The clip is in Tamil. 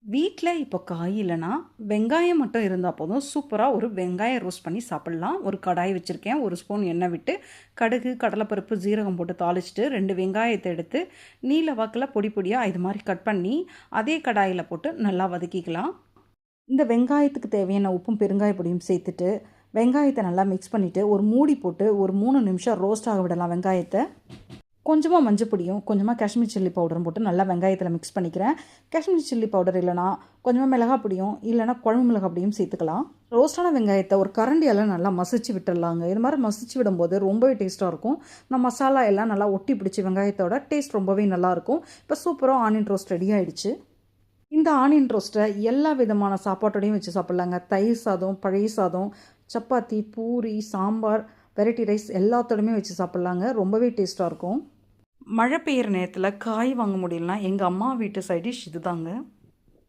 வீட்டில் இப்போ காய் இல்லைன்னா வெங்காயம் மட்டும் இருந்தால் போதும் சூப்பராக ஒரு வெங்காயம் ரோஸ்ட் பண்ணி சாப்பிட்லாம். ஒரு கடாய் வச்சுருக்கேன், ஒரு ஸ்பூன் எண்ணெய் விட்டு கடுகு கடலைப்பருப்பு ஜீரகம் போட்டு தாளிச்சிட்டு 2 வெங்காயத்தை எடுத்து நீல வாக்கில் பொடி பொடியாக இது மாதிரி கட் பண்ணி அதே கடாயில் போட்டு நல்லா வதக்கிக்கலாம். இந்த வெங்காயத்துக்கு தேவையான உப்பும் பெருங்காய பொடியும் சேர்த்துட்டு வெங்காயத்தை நல்லா மிக்ஸ் பண்ணிவிட்டு ஒரு மூடி போட்டு ஒரு 3 நிமிஷம் ரோஸ்ட் ஆக விடலாம். வெங்காயத்தை கொஞ்சமாக மஞ்சள் பொடியும் கொஞ்சமாக காஷ்மீர் சில்லி பவுடரும் போட்டு நல்லா வெங்காயத்தில் மிக்ஸ் பண்ணிக்கிறேன். காஷ்மீர் சில்லி பவுடர் இல்லைனா கொஞ்சமாக மிளகாய் பொடியும் இல்லைனா குழம்பு மிளகாய் பொடியும் சேர்த்துக்கலாம். ரோஸ்டான வெங்காயத்தை ஒரு கரண்டியால் நல்லா மசிச்சு விட்டுடலாங்க. இது மாதிரி மசிச்சு விடும்போது ரொம்பவே டேஸ்ட்டாக இருக்கும். இந்த மசாலா எல்லாம் நல்லா ஒட்டி பிடிச்சி வெங்காயத்தோட டேஸ்ட் ரொம்பவே நல்லாயிருக்கும். இப்போ சூப்பராக ஆனியன் ரோஸ்ட் ரெடி ஆகிடுச்சு. இந்த ஆனியன் ரோஸ்ட்டை எல்லா விதமான சாப்பாட்டோடையும் வச்சு சாப்பிட்லாங்க. தயிர் சாதம், பழைய சாதம், சப்பாத்தி, பூரி, சாம்பார், வெரைட்டி ரைஸ் எல்லாத்தோடையுமே வச்சு சாப்பிட்லாங்க. ரொம்பவே டேஸ்ட்டாக இருக்கும். மழை பெய்கிற நேரத்தில் காய் வாங்க முடியலனா எங்கள் அம்மா வீட்டு சைட் டிஷ் இதுதாங்க.